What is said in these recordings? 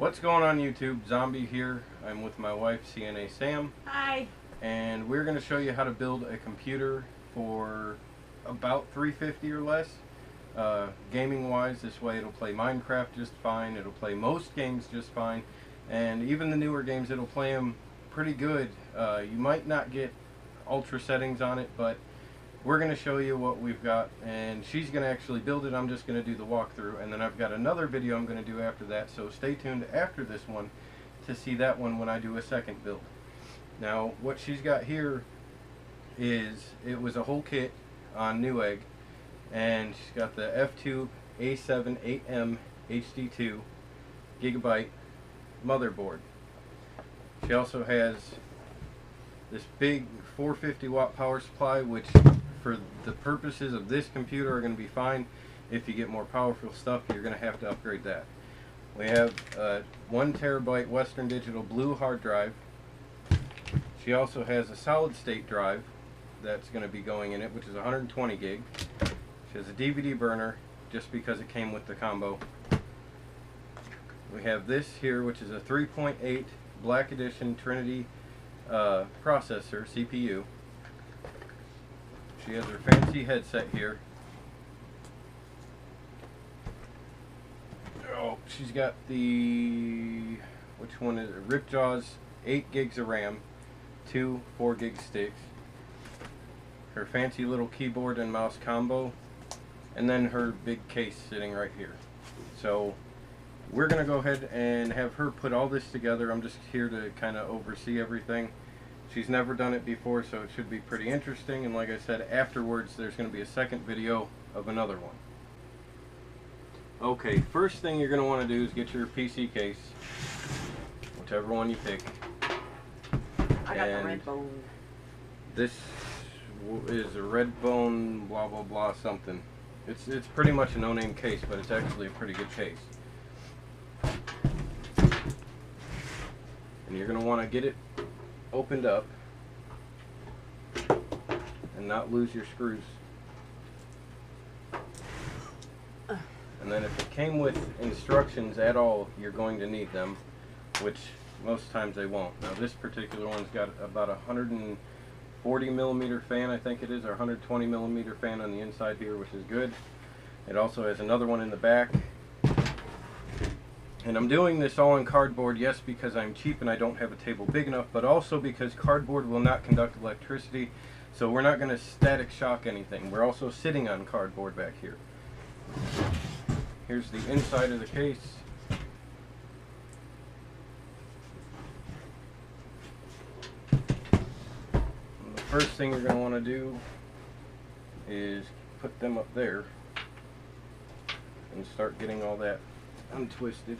What's going on YouTube? Zombie here. I'm with my wife CNASAM. Hi. And we're going to show you how to build a computer for about $350 or less. Gaming wise, this way it'll play Minecraft just fine, it'll play most games just fine, and even the newer games it'll play them pretty good. You might not get ultra settings on it, but we're going to show you what we've got, and she's going to actually build it. I'm just going to do the walkthrough, and then I've got another video I'm going to do after that, so stay tuned after this one to see that one when I do a second build. Now what she's got here is, it was a whole kit on Newegg, and she's got the F2 A7 8M HD2 gigabyte motherboard. She also has this big 450 watt power supply, which for the purposes of this computer are going to be fine. If you get more powerful stuff, you're going to have to upgrade that. We have a 1 terabyte Western Digital blue hard drive. She also has a solid state drive that's going to be going in it, which is 120 gig. She has a DVD burner just because it came with the combo. We have this here, which is a 3.8 Black Edition Trinity processor, CPU. She has her fancy headset here. Oh, she's got the, which one is it? Ripjaw's 8 gigs of RAM, 2 4 gig sticks, her fancy little keyboard and mouse combo, and then her big case sitting right here. So we're going to go ahead and have her put all this together. I'm just here to kind of oversee everything. She's never done it before, so it should be pretty interesting, and like I said, afterwards there's going to be a second video of another one. Okay, first thing you're going to want to do is get your PC case, whichever one you pick. I got the red bone. This is a red bone blah blah blah something. It's pretty much a no-name case, but it's actually a pretty good case. And you're going to want to get it opened up and not lose your screws. And then if it came with instructions at all, you're going to need them, which most times they won't. Now this particular one's got about a 140 millimeter fan, I think it is, or 120 millimeter fan on the inside here, which is good. It also has another one in the back. And I'm doing this all on cardboard, yes, because I'm cheap and I don't have a table big enough, but also because cardboard will not conduct electricity, so we're not going to static shock anything. We're also sitting on cardboard back here. Here's the inside of the case. And the first thing you're going to want to do is put them up there and start getting all that untwisted.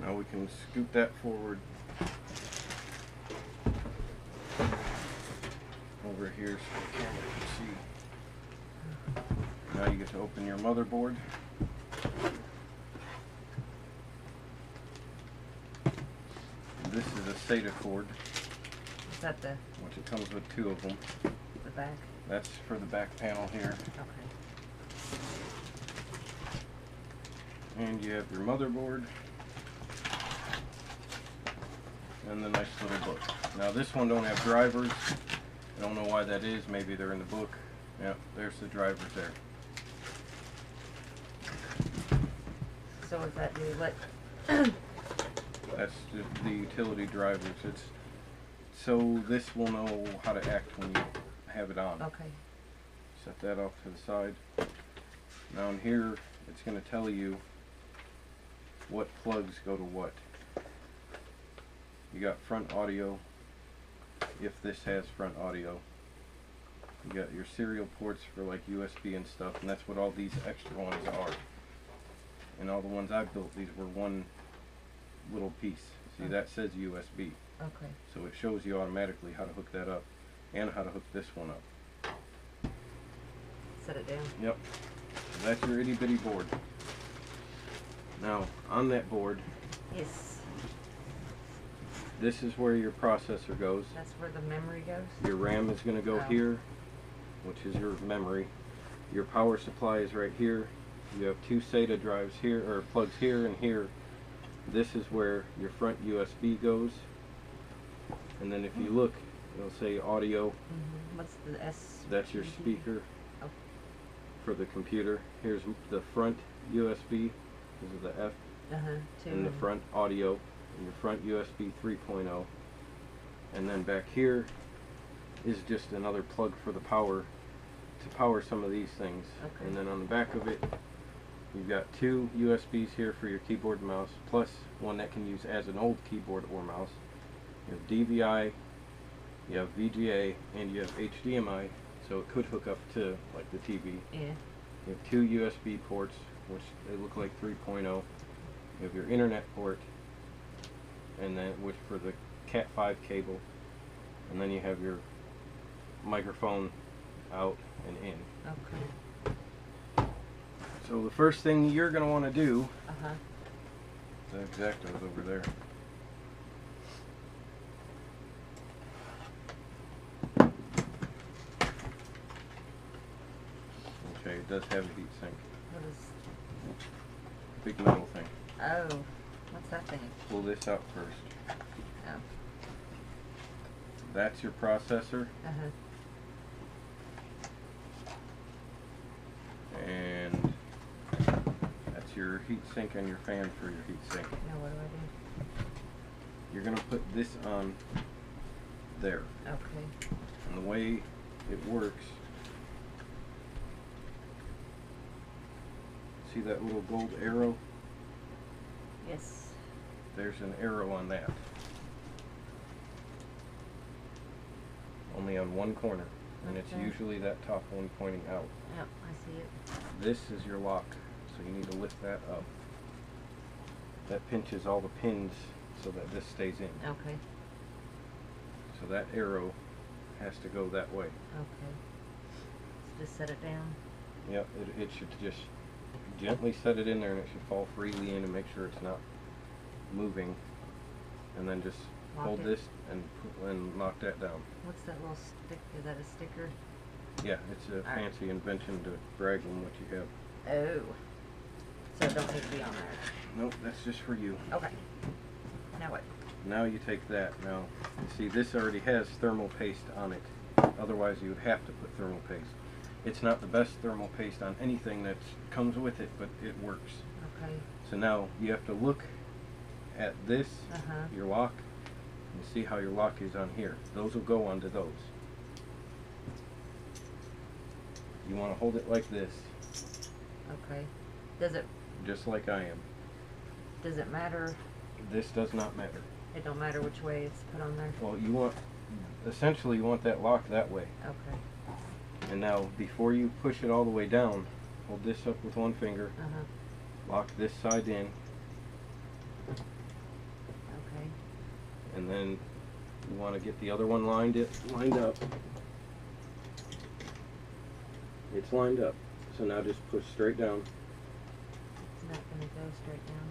Now we can scoot that forward over here so the camera can see. Now you get to open your motherboard. This is a SATA cord. Is that the? Which it comes with 2 of them. The back? That's for the back panel here. Okay. And you have your motherboard. And the nice little book. Now this one don't have drivers. I don't know why that is. Maybe they're in the book. Yep, there's the drivers there. So is that the That's the utility drivers. It's so this will know how to act when you have it on. Okay. Set that off to the side. Now in here, it's going to tell you what plugs go to what. You got front audio, if this has front audio. You got your serial ports for like USB and stuff, and that's what all these extra ones are. And all the ones I built, these were one little piece. See, that says USB. Okay. So it shows you automatically how to hook that up and how to hook this one up. Set it down. Yep. So that's your itty bitty board. Now, on that board, Yes. this is where your processor goes. That's where the memory goes? Your RAM is going to go Oh. here, which is your memory. Your power supply is right here. You have two SATA drives here, or plugs here and here. This is where your front USB goes. And then if you look, it'll say audio. What's the S? That's your speaker Oh. for the computer. Here's the front USB. This is the F. Two. And the front audio. And your front USB 3.0. And then back here is just another plug for the power to power some of these things. Okay. And then on the back of it, you've got two USBs here for your keyboard and mouse, plus one that can use as an old keyboard or mouse. You have DVI, you have VGA, and you have HDMI, so it could hook up to like the TV. Yeah. You have two USB ports, which they look like 3.0. You have your internet port, and then which for the Cat 5 cable, and then you have your microphone out and in. Okay. So the first thing you're going to want to do, Uh-huh. the X-Acto's over there. Okay, it does have a heat sink. What is... Big metal thing. Oh. What's that thing? Pull this out first. Oh. That's your processor, Uh-huh. and that's your heat sink and your fan for your heat sink. Now what do I do? You're going to put this on there. Okay. And the way it works, see that little gold arrow? Yes. There's an arrow on that. Only on one corner. And it's Okay. usually that top one pointing out. Yep, I see it. This is your lock, so you need to lift that up. That pinches all the pins so that this stays in. Okay. So that arrow has to go that way. Okay. So just set it down. Yep, it should just gently set it in there, and it should fall freely in, and make sure it's not moving. And then just Lock hold it. this and knock that down. What's that little stick? Is that a sticker? Yeah, it's a Alright. fancy invention to brag on what you have. Oh. So it don't need to be on there. Nope, that's just for you. Okay. Now what? Now you take that. Now, you see this already has thermal paste on it. Otherwise you would have to put thermal paste. It's not the best thermal paste on anything that comes with it, but it works. Okay. So now you have to look at this, Uh-huh. your lock, and see how your lock is on here. Those will go onto those. You want to hold it like this, Okay. Does it just like I am. matter? This does not matter. It don't matter which way it's put on there? Well, you want, essentially you want that lock that way. Okay. And now, before you push it all the way down, hold this up with one finger, Uh-huh. lock this side in, Okay. and then you want to get the other one lined up. It's lined up. So now just push straight down. It's not gonna go straight down.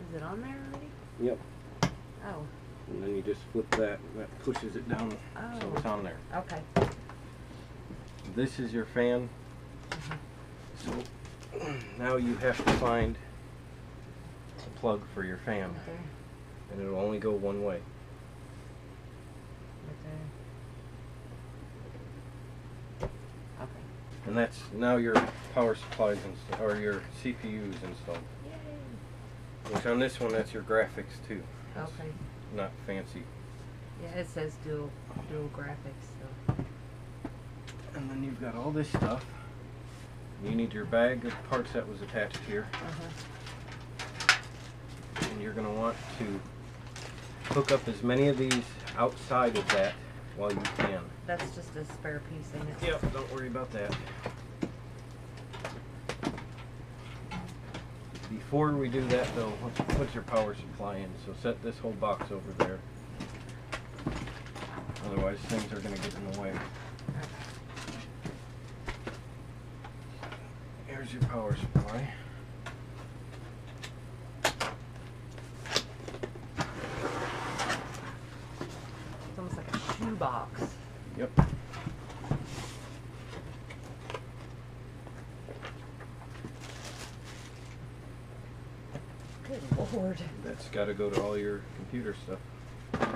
Is it on there already? Yep. Oh. And then you just flip that, and that pushes it down, so Oh. it's on there. Okay. This is your fan. Uh-huh. So now you have to find a plug for your fan, Right there. and it'll only go one way. Right there. Okay. And that's now your power supplies or your CPUs installed. Yay. Which on this one, that's your graphics too. It's Okay. not fancy. Yeah, it says dual graphics, so. And then you've got all this stuff. You need your bag of parts that was attached here. Uh-huh. And you're going to want to hook up as many of these outside of that while you can. That's just a spare piece, ain't it? Yep, don't worry about that. Before we do that though, let's put your power supply in. So set this whole box over there. Otherwise things are going to get in the way. There's your power supply. It's almost like a shoebox. Yep. Good Lord. That's got to go to all your computer stuff. Look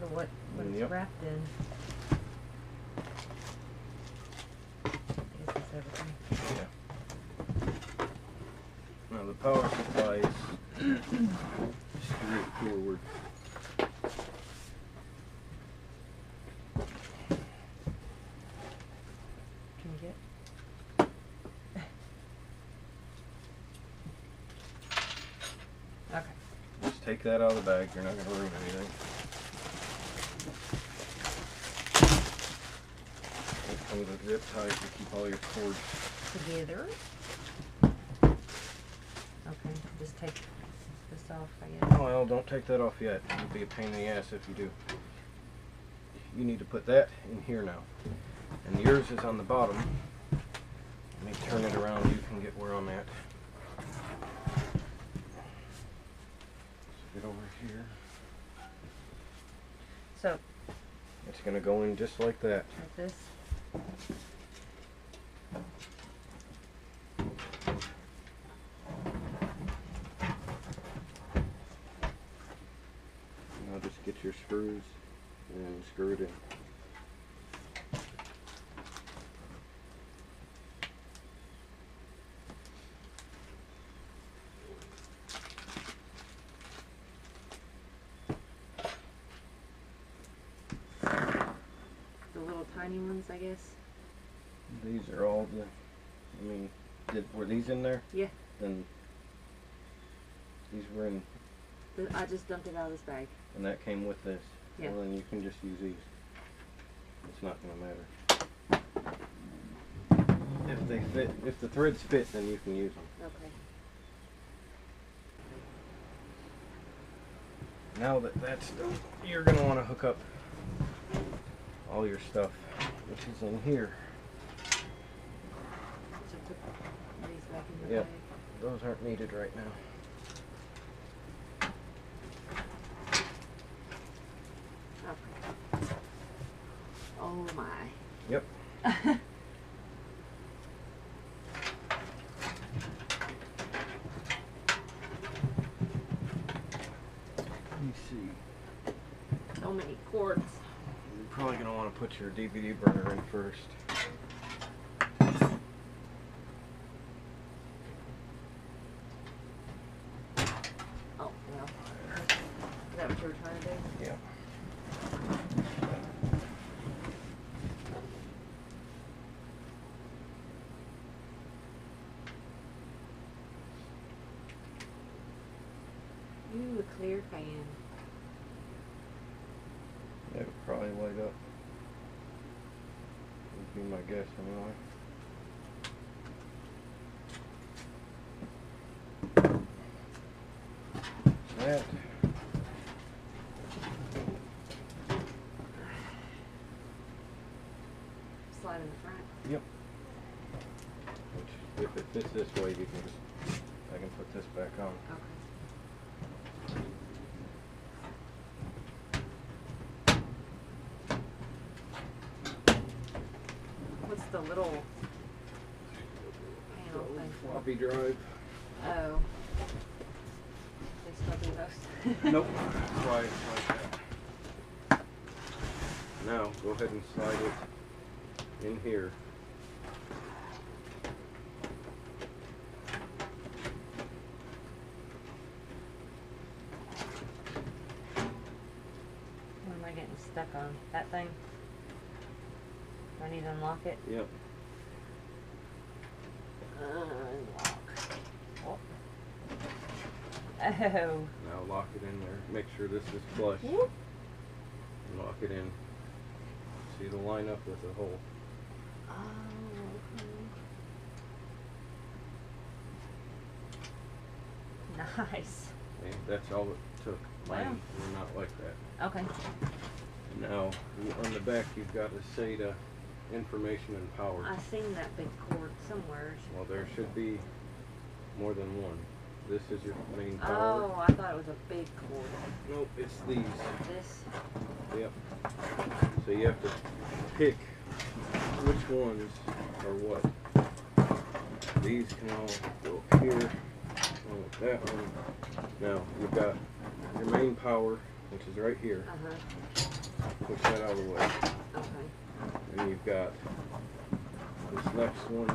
at what it's Yep. wrapped in. I guess that's everything. Yeah. Now the power supply is straightforward. Can you get? Okay. Just take that out of the bag. You're not going to ruin anything. It comes with zip ties to keep all your cords. Together. Okay, just take this off, I guess. Oh, well, don't take that off yet. It'll be a pain in the ass if you do. You need to put that in here now. And yours is on the bottom. Let me turn it around. You can get where I'm at. So get over here. So, It's going to go in just like that. like this. Now just get your screws and screw it in. The little tiny ones, I guess. These are all the, I mean, were these in there? Yeah. Then these were in, I just dumped it out of this bag. and that came with this. Yeah. Well, then you can just use these. It's not going to matter. If they fit, if the threads fit, then you can use them. Okay. Now that that's done, you're going to want to hook up all your stuff, which is in here. So put these back in the Yep. bag. Those aren't needed right now. Okay. Oh my. Yep. Let me see. So many cords. You're probably going to want to put your DVD burner in first. Oh, well. Is that what you were trying to do? Yeah. Ooh, a clear fan. That would probably light up. Would be my guess anyway. That. Slide in the front. Yep. Which, if it fits this way, you can just, I can put this back on. Okay. What's the little panel thing for? Floppy drive. Oh. They still do those? Nope. That's why it's like that. Now, go ahead and slide it in here. What am I getting stuck on? That thing? Do I need to unlock it? Yep. Unlock. Oh. Oh. Now lock it in there. Make sure this is flush. Whoop. And lock it in. So it'll line up with the hole. Oh, okay. Nice. Okay, that's all it took. Wow. Mine were not like that. Okay. And Now, on the back you've got a SATA information and power. I seen that big cord somewhere. Well, there should be more than one. This is your main power. Oh, I thought it was a big cord. Nope, it's these. This? Yep. So you have to pick which ones are what. These can all go up here. Along with that one. Now, you've got your main power, which is right here. Push that out of the way. Okay. And you've got this next one,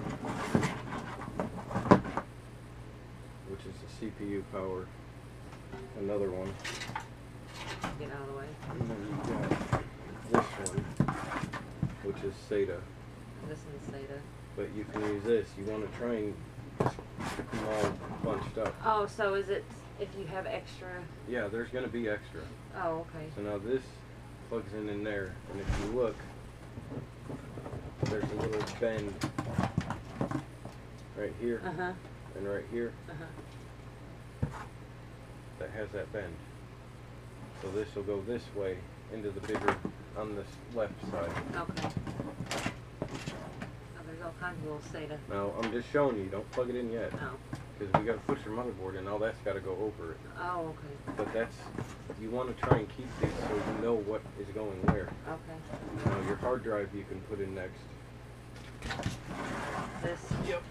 which is the CPU power. Another one. Get out of the way. And then you've got this one, which is SATA. This is SATA. But you can use this. You want to try and just stick them all bunched up. Oh, so is it if you have extra? Yeah, there's going to be extra. Oh, okay. So now this plugs in there, and if you look, there's a little bend right here and right here that has that bend. So this will go this way into the bigger on this left side. Okay. Oh, there's all kinds of little SATA. Now I'm just showing you, don't plug it in yet. Oh. Because we got to push your motherboard and all that's got to go over it. Oh, okay. But that's, you want to try and keep these so you know what is going where. Okay. Now your hard drive you can put in next. This? Yep.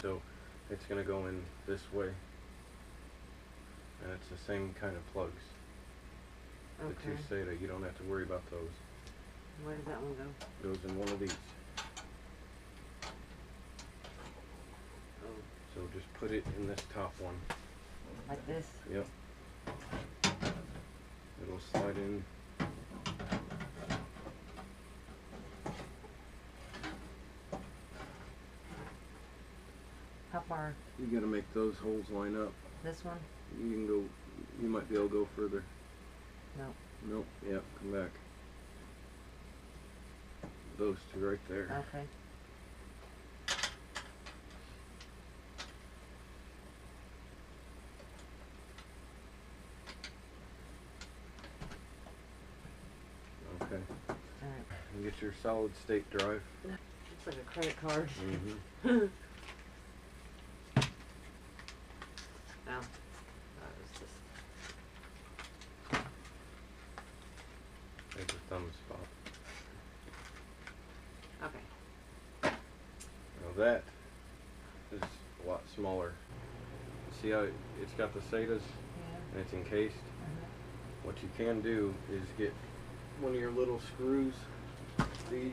So it's going to go in this way. And it's the same kind of plugs. Okay. The two SATA, you don't have to worry about those. Where does that one go? Goes in one of these. Oh. So just put it in this top one. Like this? Yep. It'll slide in. How far? You gotta make those holes line up. This one? You can go, you might be able to go further. No. Nope, yep, come back. Those two right there. Okay. Okay. Alright. And get your solid state drive. It's like a credit card. Mm-hmm. Oh. That was just... There's a thumb spot. Okay. Now that is a lot smaller. See how it's got the SATAs Yeah. and it's encased? What you can do is get one of your little screws, these,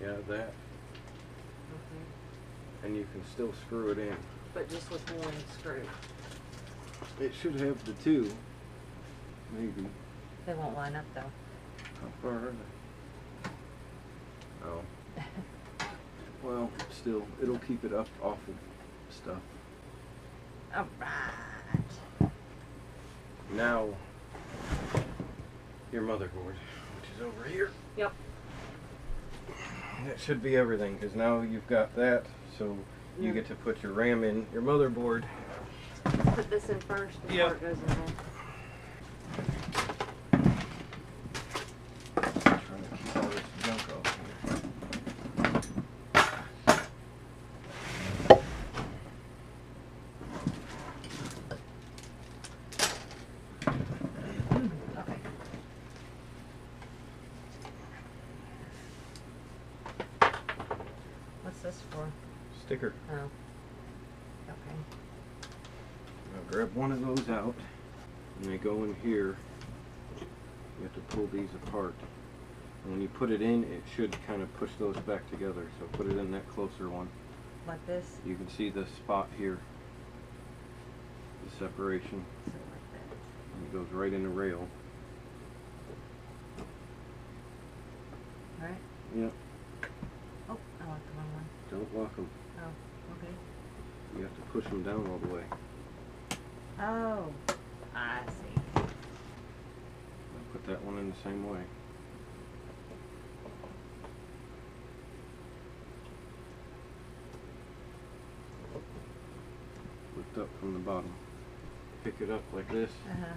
yeah, that, Okay. and you can still screw it in. But just with one screw. It should have the two, maybe. They won't line up though. How far are they? Oh. Well, still, it'll keep it up off of stuff. Alright. Now, your motherboard, which is over here. Yep. That should be everything, because now you've got that, so you get to put your RAM in your motherboard. Put this in first before Yep. it goes in there. Trying to keep all this junk off here. Okay. What's this for? Sticker. Oh. Okay. Now grab one of those out, and they go in here. You have to pull these apart. And when you put it in, it should kind of push those back together. So put it in that closer one. Like this? You can see the spot here, the separation. Something like that. And it goes right in the rail. Right? Yep. Oh, I want the wrong one. Don't lock them. Oh, okay. You have to push them down all the way. Oh, I see. Put that one in the same way. Lift up from the bottom. Pick it up like this. Uh-huh.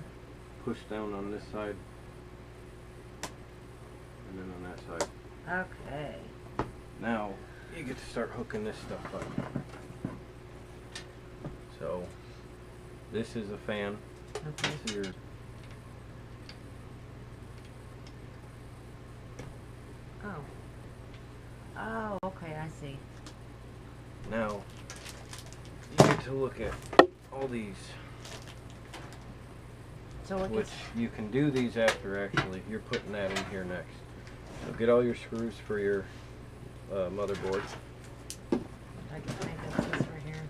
push down on this side, and then on that side. Okay. Now you get to start hooking this stuff up. So this is a fan. Okay. This is your Oh, okay, I see. now you get to look at all these, So it which gets, you can do these after actually. You're putting that in here next. So get all your screws for your motherboard. I think that's this right here.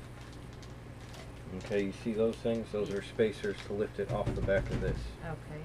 Okay, you see those things? Those are spacers to lift it off the back of this. Okay.